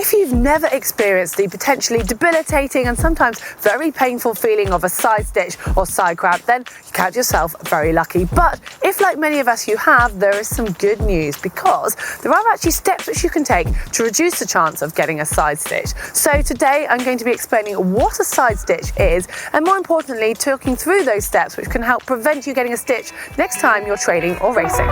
If you've never experienced the potentially debilitating and sometimes very painful feeling of a side stitch or side cramp, then you count yourself very lucky. But if, like many of us, you have, there is some good news, because there are actually steps which you can take to reduce the chance of getting a side stitch. So today I'm going to be explaining what a side stitch is, and more importantly, talking through those steps which can help prevent you getting a stitch next time you're training or racing.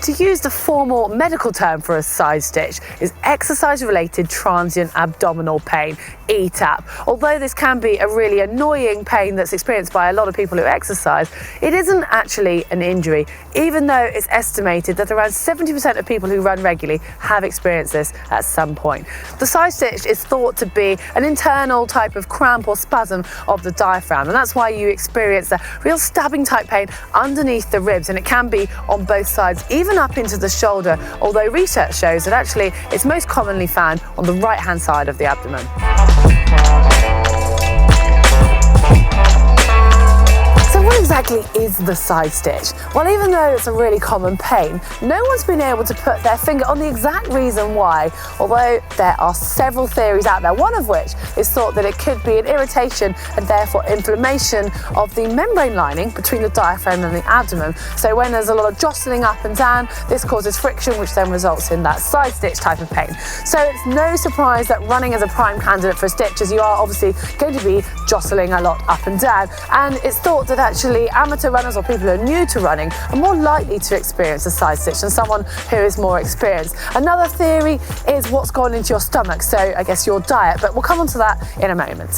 To use the formal medical term for a side stitch is exercise-related transient abdominal pain, ETAP. Although this can be a really annoying pain that's experienced by a lot of people who exercise, it isn't actually an injury, even though it's estimated that around 70% of people who run regularly have experienced this at some point. The side stitch is thought to be an internal type of cramp or spasm of the diaphragm, and that's why you experience the real stabbing type pain underneath the ribs, and it can be on both sides, even up into the shoulder, although research shows that actually it's most commonly found on the right-hand side of the abdomen. So what exactly is the side stitch? Well, even though it's a really common pain, no one's been able to put their finger on the exact reason why, although there are several theories out there, one of which is thought that it could be an irritation and therefore inflammation of the membrane lining between the diaphragm and the abdomen. So when there's a lot of jostling up and down, this causes friction, which then results in that side stitch type of pain. So it's no surprise that running is a prime candidate for a stitch, as you are obviously going to be jostling a lot up and down. And it's thought that actually amateur runners or people who are new to running are more likely to experience a side stitch than someone who is more experienced. Another theory is what's gone into your stomach, so I guess your diet, but we'll come on to that in a moment.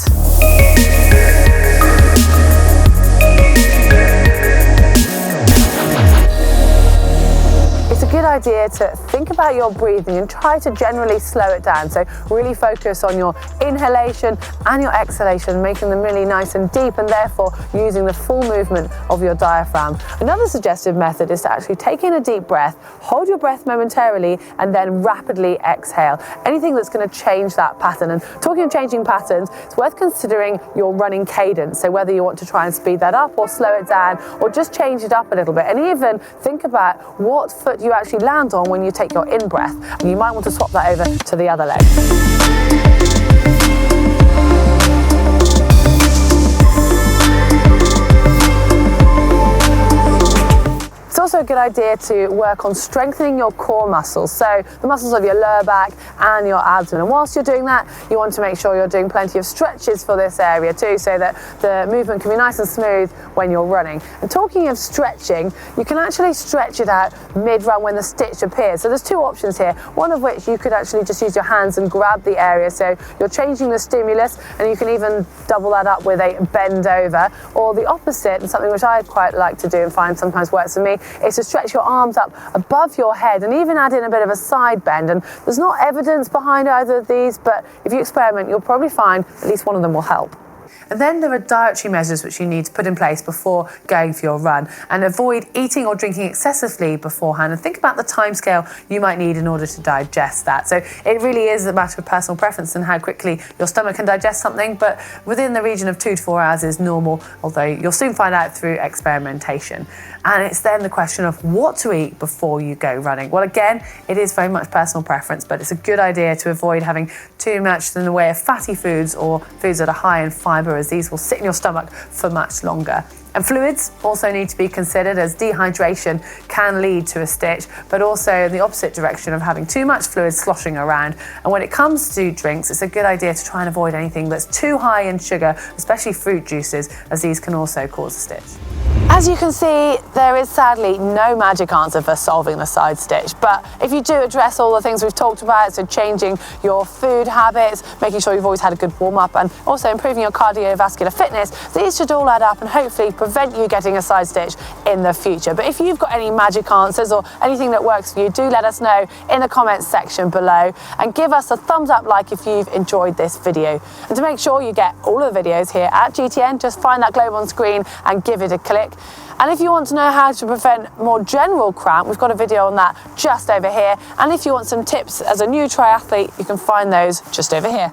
It's a good idea to think about your breathing and try to generally slow it down. So really focus on your inhalation and your exhalation, making them really nice and deep, and therefore using the full movement of your diaphragm. Another suggested method is to actually take in a deep breath, hold your breath momentarily, and then rapidly exhale. Anything that's going to change that pattern. And talking of changing patterns, it's worth considering your running cadence. So whether you want to try and speed that up or slow it down, or just change it up a little bit, and even think about what foot you actually land on when you take your in-breath, and you might want to swap that over to the other leg. It's also a good idea to work on strengthening your core muscles, so the muscles of your lower back and your abdomen. And whilst you're doing that, you want to make sure you're doing plenty of stretches for this area too, so that the movement can be nice and smooth when you're running. And talking of stretching, you can actually stretch it out mid-run when the stitch appears. So there's two options here, one of which you could actually just use your hands and grab the area, so you're changing the stimulus, and you can even double that up with a bend over. Or the opposite, and something which I quite like to do and find sometimes works for me, is to stretch your arms up above your head and even add in a bit of a side bend. And there's not evidence behind either of these, but if you experiment, you'll probably find at least one of them will help. And then there are dietary measures which you need to put in place before going for your run, and avoid eating or drinking excessively beforehand, and think about the timescale you might need in order to digest that. So it really is a matter of personal preference and how quickly your stomach can digest something, but within the region of 2 to 4 hours is normal, although you'll soon find out through experimentation. And it's then the question of what to eat before you go running. Well, again, it is very much personal preference, but it's a good idea to avoid having too much in the way of fatty foods or foods that are high in fibre, as these will sit in your stomach for much longer. And fluids also need to be considered, as dehydration can lead to a stitch, but also in the opposite direction of having too much fluid sloshing around. And when it comes to drinks, it's a good idea to try and avoid anything that's too high in sugar, especially fruit juices, as these can also cause a stitch. As you can see, there is sadly no magic answer for solving the side stitch, but if you do address all the things we've talked about, so changing your food habits, making sure you've always had a good warm-up, and also improving your cardiovascular fitness, these should all add up and hopefully prevent you getting a side stitch in the future. But if you've got any magic answers or anything that works for you, do let us know in the comments section below, and give us a thumbs up like if you've enjoyed this video. And to make sure you get all of the videos here at GTN, just find that globe on screen and give it a click. And if you want to know how to prevent more general cramp, we've got a video on that just over here. And if you want some tips as a new triathlete, you can find those just over here.